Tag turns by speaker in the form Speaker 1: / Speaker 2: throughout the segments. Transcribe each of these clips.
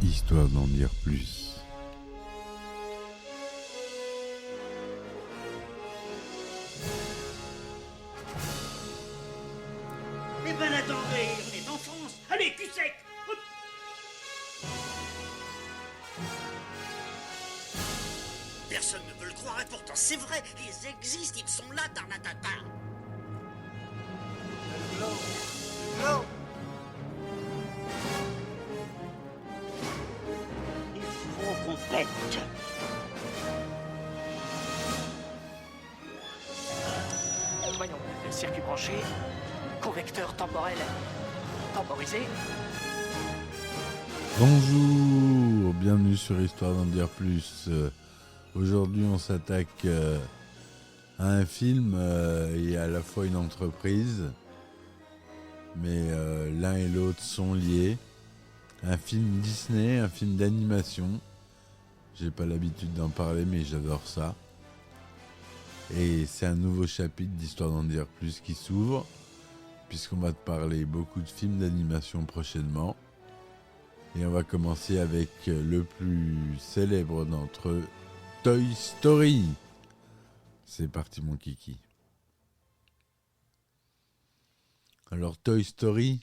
Speaker 1: Histoire d'en dire plus.
Speaker 2: Eh ben attendez, on est en France. Allez, cul sec. Hop. Personne ne veut le croire et pourtant c'est vrai, ils existent, ils sont là, Tarnatata. Il faut qu'on pète.
Speaker 3: Voyons, le circuit branché, convecteur temporel temporisé.
Speaker 1: Bonjour, bienvenue sur Histoire d'en dire plus. Aujourd'hui, on s'attaque à un film et à la fois une entreprise, mais l'un et l'autre sont liés. Un film Disney, un film d'animation. J'ai pas l'habitude d'en parler, mais j'adore ça. Et c'est un nouveau chapitre d'Histoire d'en dire plus qui s'ouvre, puisqu'on va te parler beaucoup de films d'animation prochainement. Et on va commencer avec le plus célèbre d'entre eux, Toy Story. C'est parti mon kiki. Alors Toy Story,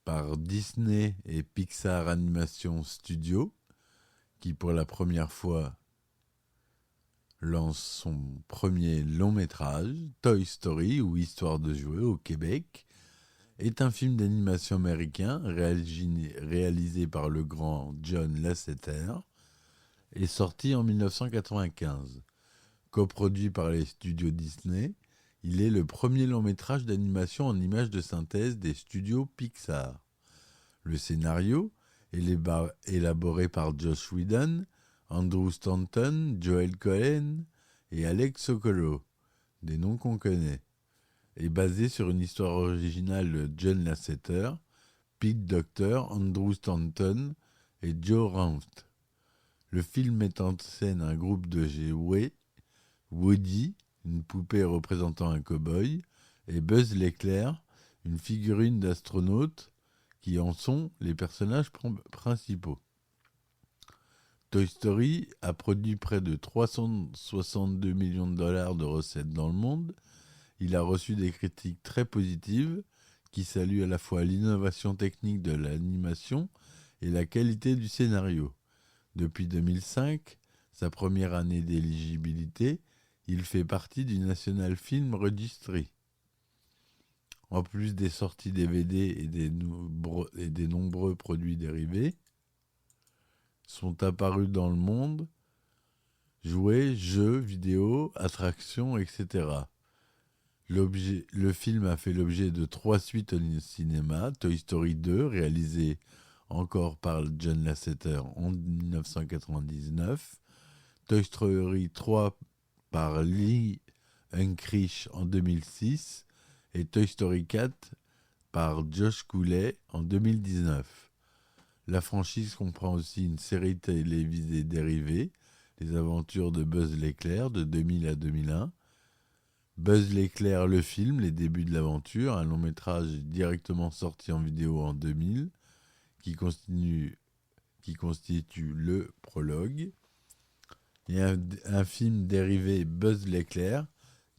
Speaker 1: par Disney et Pixar Animation Studio, qui pour la première fois lance son premier long métrage, Toy Story ou Histoire de jouer au Québec, est un film d'animation américain réalisé par le grand John Lasseter et sorti en 1995. Coproduit par les studios Disney, il est le premier long métrage d'animation en images de synthèse des studios Pixar. Le scénario, élaboré par Joss Whedon, Andrew Stanton, Joel Cohen et Alex Sokolow, des noms qu'on connaît, est basé sur une histoire originale de John Lasseter, Pete Docter, Andrew Stanton et Joe Ranft. Le film met en scène un groupe de jouets, Woody, une poupée représentant un cow-boy, et Buzz l'éclair, une figurine d'astronaute, qui en sont les personnages principaux. Toy Story a produit près de 362 millions de dollars de recettes dans le monde. Il a reçu des critiques très positives qui saluent à la fois l'innovation technique de l'animation et la qualité du scénario. Depuis 2005, sa première année d'éligibilité, il fait partie du National Film Registry. En plus des sorties DVD et des nombreux produits dérivés, sont apparus dans le monde jouets, jeux, vidéos, attractions, etc. Le film a fait l'objet de 3 suites au cinéma. Toy Story 2, réalisé encore par John Lasseter en 1999. Toy Story 3 par Lee Unkrich en 2006. Et Toy Story 4 par Josh Cooley en 2019. La franchise comprend aussi une série télévisée dérivée, Les aventures de Buzz l'éclair de 2000 à 2001. Buzz l'éclair, le film, Les débuts de l'aventure, un long métrage directement sorti en vidéo en 2000, qui constitue le prologue. Et un film dérivé, Buzz l'éclair,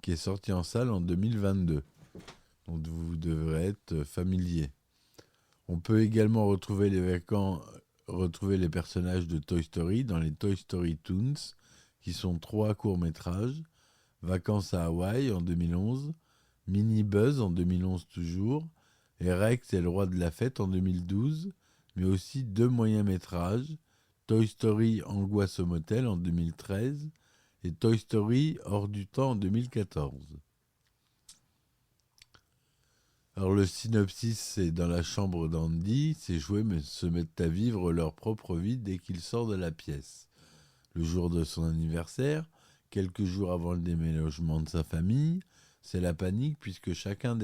Speaker 1: qui est sorti en salle en 2022, dont vous devrez être familier. On peut également retrouver les personnages de Toy Story dans les Toy Story Toons, qui sont 3 courts-métrages, Vacances à Hawaï en 2011, Mini Buzz en 2011 toujours, et Rex et le roi de la fête en 2012, mais aussi 2 moyens-métrages, Toy Story Angoisse au motel en 2013 et Toy Story Hors du temps en 2014. Alors le synopsis, c'est dans la chambre d'Andy, ces jouets se mettent à vivre leur propre vie dès qu'il sort de la pièce. Le jour de son anniversaire, quelques jours avant le déménagement de sa famille, c'est la panique puisque chacun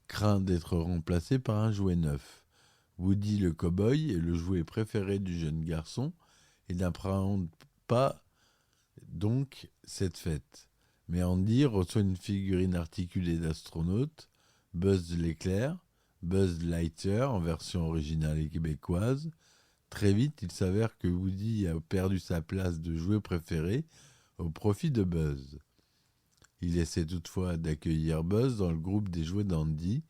Speaker 1: craint d'être remplacé par un jouet neuf. Woody le cow-boy est le jouet préféré du jeune garçon et n'appréhende pas donc cette fête. Mais Andy reçoit une figurine articulée d'astronaute, Buzz l'éclair, Buzz Lightyear en version originale et québécoise, Très vite, il s'avère que Woody a perdu sa place de jouet préféré au profit de Buzz. Il essaie toutefois d'accueillir Buzz dans le groupe des jouets d'Andy,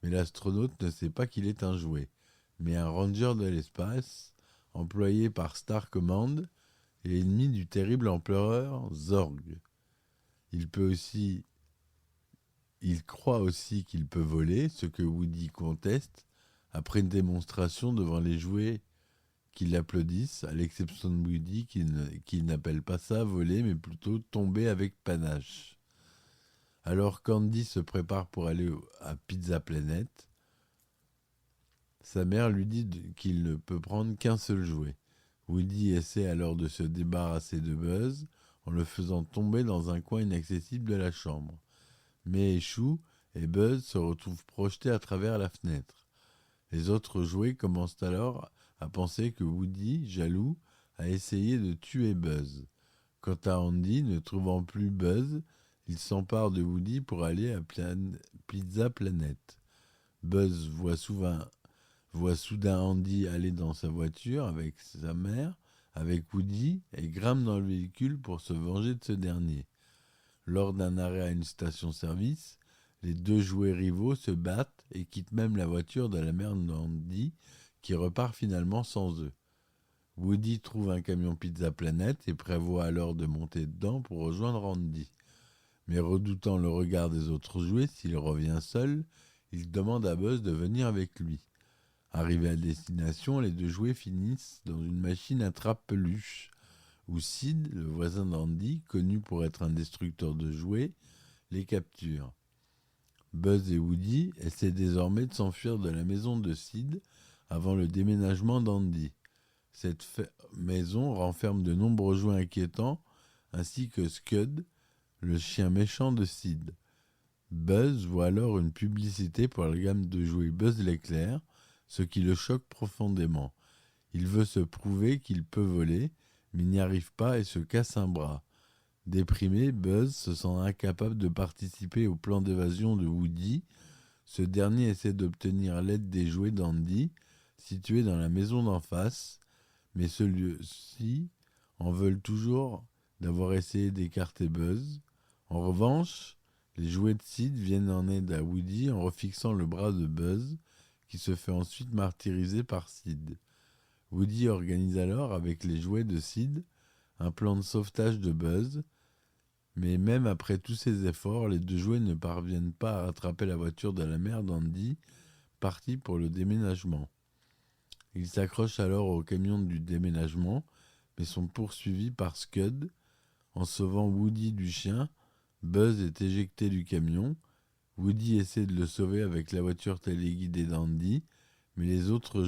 Speaker 1: mais l'astronaute ne sait pas qu'il est un jouet, mais un ranger de l'espace, employé par Star Command et ennemi du terrible empereur Zorg. Il croit aussi qu'il peut voler, ce que Woody conteste après une démonstration devant les jouets qui l'applaudissent, à l'exception de Woody qui n'appelle pas ça voler, mais plutôt tomber avec panache. Alors qu'Andy se prépare pour aller à Pizza Planet, sa mère lui dit qu'il ne peut prendre qu'un seul jouet. Woody essaie alors de se débarrasser de Buzz en le faisant tomber dans un coin inaccessible de la chambre, mais échoue et Buzz se retrouve projeté à travers la fenêtre. Les autres jouets commencent alors à penser que Woody, jaloux, a essayé de tuer Buzz. Quant à Andy, ne trouvant plus Buzz, il s'empare de Woody pour aller à Pizza Planet. Buzz voit soudain Andy aller dans sa voiture avec sa mère, avec Woody, et grimpe dans le véhicule pour se venger de ce dernier. Lors d'un arrêt à une station-service, les deux jouets rivaux se battent et quittent même la voiture de la mère d'Andy, qui repart finalement sans eux. Woody trouve un camion Pizza Planet et prévoit alors de monter dedans pour rejoindre Andy. Mais redoutant le regard des autres jouets, s'il revient seul, il demande à Buzz de venir avec lui. Arrivés à destination, les deux jouets finissent dans une machine à trappe-peluche, où Sid, le voisin d'Andy, connu pour être un destructeur de jouets, les capture. Buzz et Woody essaient désormais de s'enfuir de la maison de Sid avant le déménagement d'Andy. Cette maison renferme de nombreux jouets inquiétants, ainsi que Scud, le chien méchant de Sid. Buzz voit alors une publicité pour la gamme de jouets Buzz l'éclair, ce qui le choque profondément. Il veut se prouver qu'il peut voler, mais n'y arrive pas et se casse un bras. Déprimé, Buzz se sent incapable de participer au plan d'évasion de Woody. Ce dernier essaie d'obtenir l'aide des jouets d'Andy, situés dans la maison d'en face, mais ceux-ci en veulent toujours d'avoir essayé d'écarter Buzz. En revanche, les jouets de Sid viennent en aide à Woody en refixant le bras de Buzz, qui se fait ensuite martyriser par Sid. Woody organise alors avec les jouets de Sid un plan de sauvetage de Buzz, mais même après tous ces efforts, les deux jouets ne parviennent pas à rattraper la voiture de la mère d'Andy, partie pour le déménagement. Ils s'accrochent alors au camion du déménagement, mais sont poursuivis par Scud. En sauvant Woody du chien, Buzz est éjecté du camion. Woody essaie de le sauver avec la voiture téléguidée d'Andy, mais les autres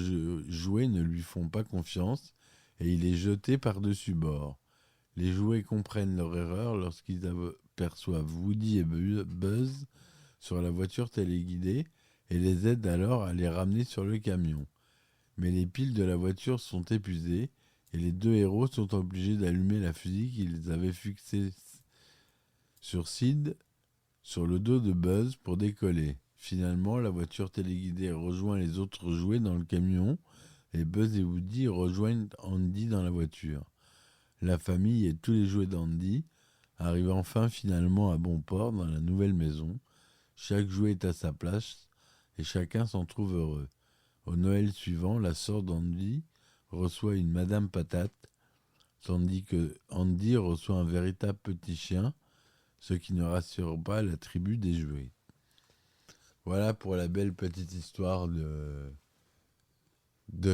Speaker 1: jouets ne lui font pas confiance et il est jeté par-dessus bord. Les jouets comprennent leur erreur lorsqu'ils aperçoivent Woody et Buzz sur la voiture téléguidée et les aident alors à les ramener sur le camion. Mais les piles de la voiture sont épuisées et les deux héros sont obligés d'allumer la fusée qu'ils avaient fixée sur Sid sur le dos de Buzz pour décoller. Finalement, la voiture téléguidée rejoint les autres jouets dans le camion et Buzz et Woody rejoignent Andy dans la voiture. La famille et tous les jouets d'Andy arrivent enfin finalement à bon port dans la nouvelle maison. Chaque jouet est à sa place et chacun s'en trouve heureux. Au Noël suivant, la sœur d'Andy reçoit une Madame Patate, tandis que Andy reçoit un véritable petit chien, ce qui ne rassure pas la tribu des jouets. Voilà pour la belle petite histoire de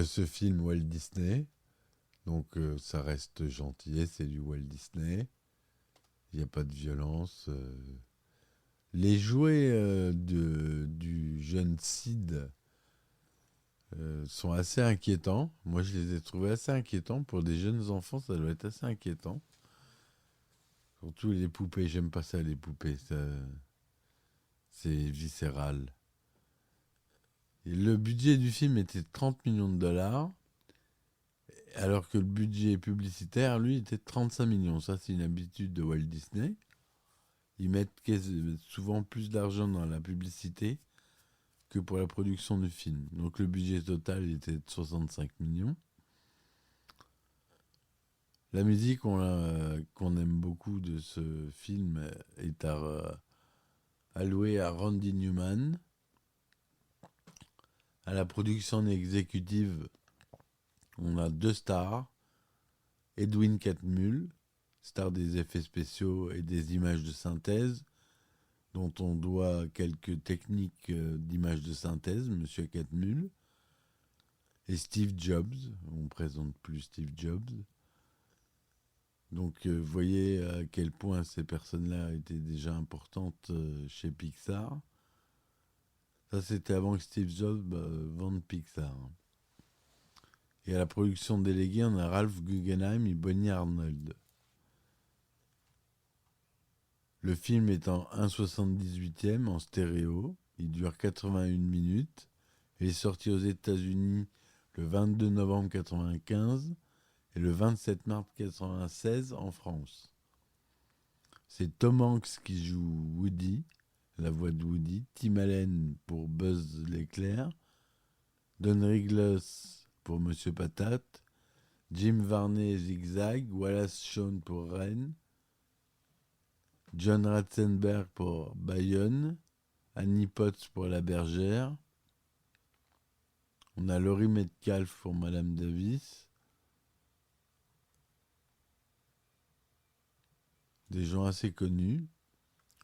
Speaker 1: ce film Walt Disney. Donc ça reste gentil, c'est du Walt Disney. Il n'y a pas de violence. Les jouets du jeune Sid sont assez inquiétants. Moi, je les ai trouvés assez inquiétants. Pour des jeunes enfants, ça doit être assez inquiétant. Surtout les poupées. J'aime pas ça, les poupées. C'est viscéral. Et le budget du film était de 30 millions de dollars. Alors que le budget publicitaire, lui, était de 35 millions. Ça, c'est une habitude de Walt Disney. Ils mettent souvent plus d'argent dans la publicité que pour la production du film. Donc le budget total était de 65 millions. La musique qu'on aime beaucoup de ce film est allouée à Randy Newman. À la production exécutive, on a 2 stars. Edwin Catmull, star des effets spéciaux et des images de synthèse, dont on doit quelques techniques d'images de synthèse, Monsieur Catmull. Et Steve Jobs, on ne présente plus Steve Jobs. Donc vous voyez à quel point ces personnes-là étaient déjà importantes chez Pixar. Ça, c'était avant que Steve Jobs vende Pixar. Et à la production déléguée, on a Ralph Guggenheim et Bonnie Arnold. Le film est en 1/78 en stéréo. Il dure 81 minutes. Il est sorti aux États-Unis le 22 novembre 1995 et le 27 mars 1996 en France. C'est Tom Hanks qui joue Woody, la voix de Woody, Tim Allen pour Buzz l'éclair, Don Rickles pour Monsieur Patate, Jim Varney Zigzag, Wallace Shawn pour Ren, John Ratzenberg pour Bayonne, Annie Potts pour La Bergère. On a Laurie Metcalf pour Madame Davis. Des gens assez connus.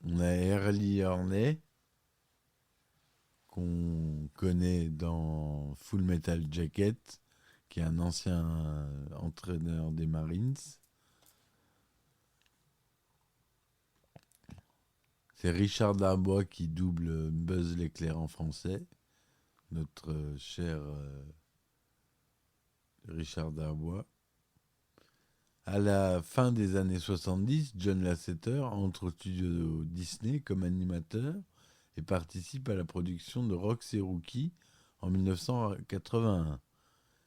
Speaker 1: On a Early Horney, qu'on connaît dans Full Metal Jacket, qui est un ancien entraîneur des Marines. C'est Richard Darbois qui double Buzz l'éclair en français. Notre cher Richard Darbois. À la fin des années 70, John Lasseter entre au studio Disney comme animateur et participe à la production de Rox et Rookie en 1981.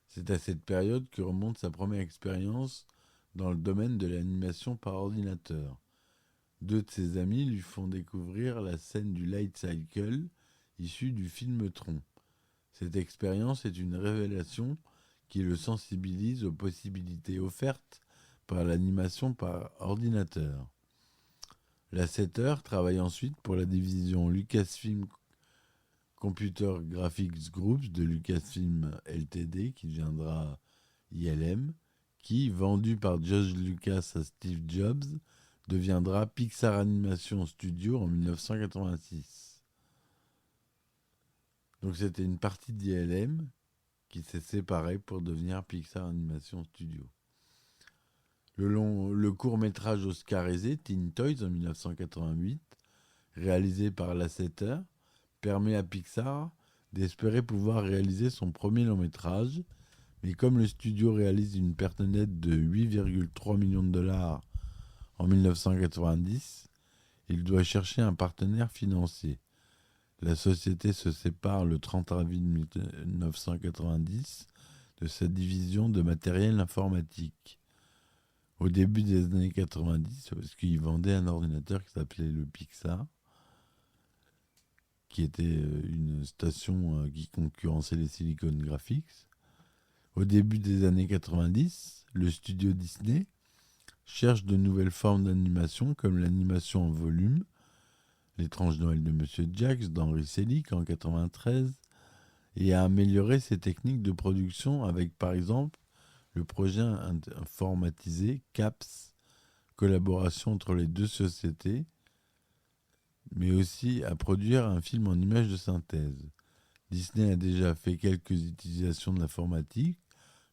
Speaker 1: C'est à cette période que remonte sa première expérience dans le domaine de l'animation par ordinateur. 2 de ses amis lui font découvrir la scène du Light Cycle issue du film Tron. Cette expérience est une révélation qui le sensibilise aux possibilités offertes par l'animation par ordinateur. Lasseter travaille ensuite pour la division Lucasfilm Computer Graphics Groups de Lucasfilm Ltd, qui deviendra ILM, qui, vendu par George Lucas à Steve Jobs, deviendra Pixar Animation Studio en 1986. Donc c'était une partie d'ILM qui s'est séparée pour devenir Pixar Animation Studio. Le court-métrage oscarisé Teen Toys en 1988, réalisé par Lasseter, permet à Pixar d'espérer pouvoir réaliser son premier long-métrage, mais comme le studio réalise une perte nette de 8,3 millions de dollars en 1990, il doit chercher un partenaire financier. La société se sépare le 30 avril 1990 de sa division de matériel informatique. Au début des années 90, parce qu'il vendait un ordinateur qui s'appelait le Pixar, qui était une station qui concurrençait les Silicon Graphics. Au début des années 90, le studio Disney cherche de nouvelles formes d'animation, comme l'animation en volume, L'étrange Noël de Monsieur Jack d'Henry Selick en 1993, et a amélioré ses techniques de production avec, par exemple, le projet informatisé CAPS, collaboration entre les 2 sociétés, mais aussi à produire un film en images de synthèse. Disney a déjà fait quelques utilisations de l'informatique,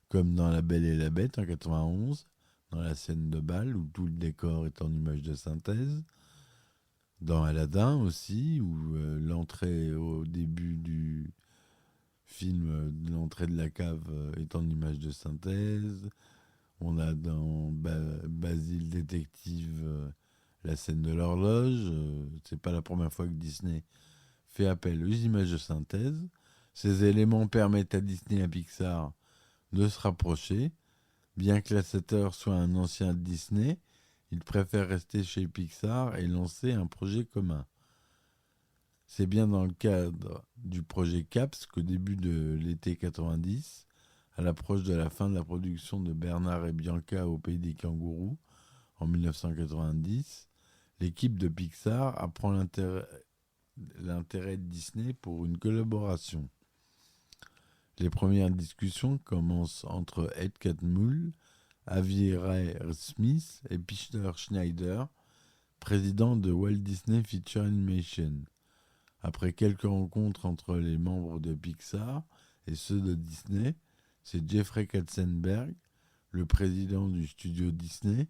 Speaker 1: comme dans La Belle et la Bête en 1991, dans la scène de bal où tout le décor est en images de synthèse, dans Aladdin aussi, où l'entrée au début du film, l'entrée de la cave est en images de synthèse. On a dans Basile Détective la scène de l'horloge. C'est pas la première fois que Disney fait appel aux images de synthèse. Ces éléments permettent à Disney et à Pixar de se rapprocher. Bien que Lasseter soit un ancien de Disney, il préfère rester chez Pixar et lancer un projet commun. C'est bien dans le cadre du projet CAPS qu'au début de l'été 90, À l'approche de la fin de la production de Bernard et Bianca au Pays des Kangourous, en 1990, l'équipe de Pixar apprend l'intérêt de Disney pour une collaboration. Les premières discussions commencent entre Ed Catmull, Avi Ray Smith et Peter Schneider, président de Walt Disney Feature Animation. Après quelques rencontres entre les membres de Pixar et ceux de Disney, c'est Jeffrey Katzenberg, le président du studio Disney,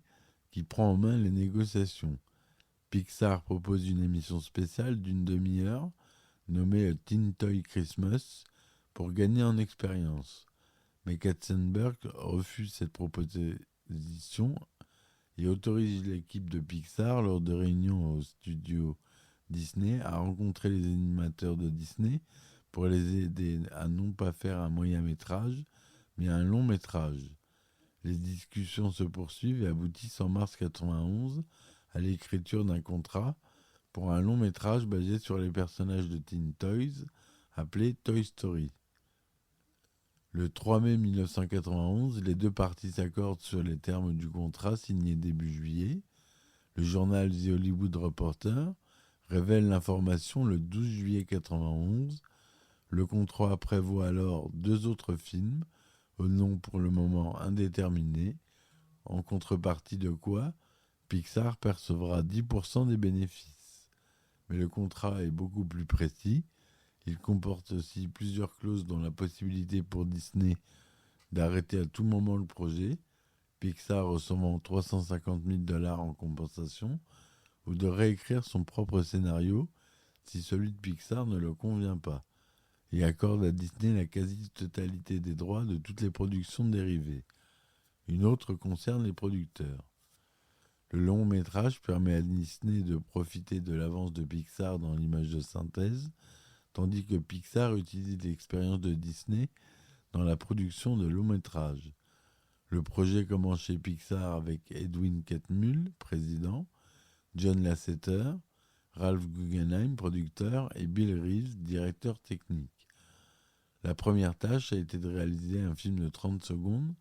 Speaker 1: qui prend en main les négociations. Pixar propose une émission spéciale d'une demi-heure nommée Teen Toy Christmas pour gagner en expérience. Mais Katzenberg refuse cette proposition et autorise l'équipe de Pixar lors de réunions au studio Disney à rencontrer les animateurs de Disney pour les aider à non pas faire un moyen métrage, mais un long métrage. Les discussions se poursuivent et aboutissent en mars 1991 à l'écriture d'un contrat pour un long métrage basé sur les personnages de Teen Toys appelé Toy Story. Le 3 mai 1991, les deux parties s'accordent sur les termes du contrat signé début juillet. Le journal The Hollywood Reporter révèle l'information le 12 juillet 1991. Le contrat prévoit alors 2 autres films, au nom pour le moment indéterminé, en contrepartie de quoi Pixar percevra 10% des bénéfices. Mais le contrat est beaucoup plus précis. Il comporte aussi plusieurs clauses dont la possibilité pour Disney d'arrêter à tout moment le projet, Pixar recevant $350 000 en compensation, ou de réécrire son propre scénario si celui de Pixar ne le convient pas, et accorde à Disney la quasi-totalité des droits de toutes les productions dérivées. Une autre concerne les producteurs. Le long métrage permet à Disney de profiter de l'avance de Pixar dans l'image de synthèse, tandis que Pixar utilise l'expérience de Disney dans la production de longs métrages. Le projet commence chez Pixar avec Edwin Catmull, président, John Lasseter, Ralph Guggenheim, producteur, et Bill Reeves, directeur technique. La première tâche a été de réaliser un film de 30 secondes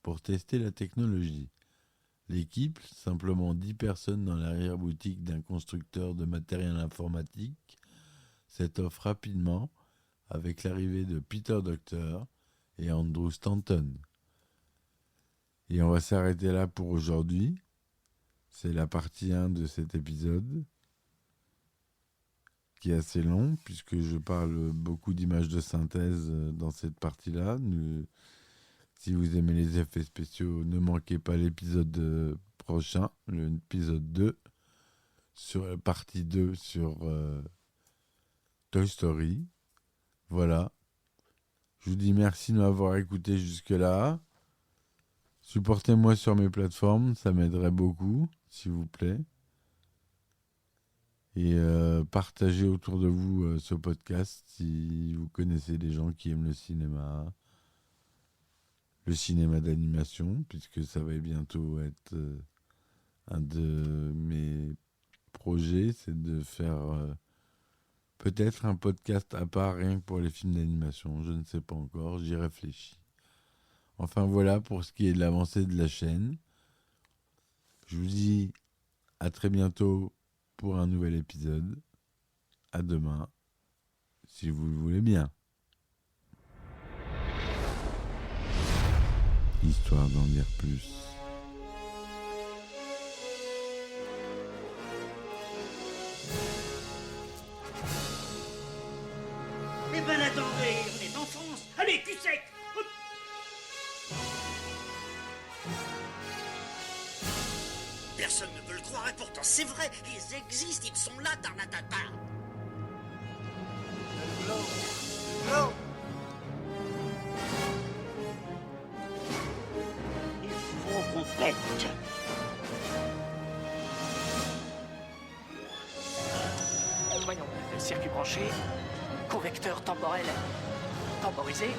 Speaker 1: pour tester la technologie. L'équipe, simplement 10 personnes dans l'arrière-boutique d'un constructeur de matériel informatique, s'étoffe rapidement avec l'arrivée de Peter Docter et Andrew Stanton. Et on va s'arrêter là pour aujourd'hui. C'est la partie 1 de cet épisode, qui est assez long, puisque je parle beaucoup d'images de synthèse dans cette partie-là. Si vous aimez les effets spéciaux, ne manquez pas l'épisode prochain, l'épisode 2, sur la partie 2 sur Toy Story. Voilà. Je vous dis merci de m'avoir écouté jusque-là. Supportez-moi sur mes plateformes, ça m'aiderait beaucoup, s'il vous plaît. Et partagez autour de vous ce podcast si vous connaissez des gens qui aiment le cinéma d'animation, puisque ça va bientôt être un de mes projets, c'est de faire peut-être un podcast à part rien que pour les films d'animation. Je ne sais pas encore, j'y réfléchis. Enfin voilà pour ce qui est de l'avancée de la chaîne. Je vous dis à très bientôt pour un nouvel épisode. À demain, si vous le voulez bien. Histoire d'en dire plus.
Speaker 2: Eh ben attendez, on est en France. Allez, cul sec. Hop. Personne ne veut le croire et pourtant c'est vrai, ils existent, ils sont là, Tarnatata. Il faut qu'on pète.
Speaker 3: Voyons, circuit branché, correcteur temporel temporisé,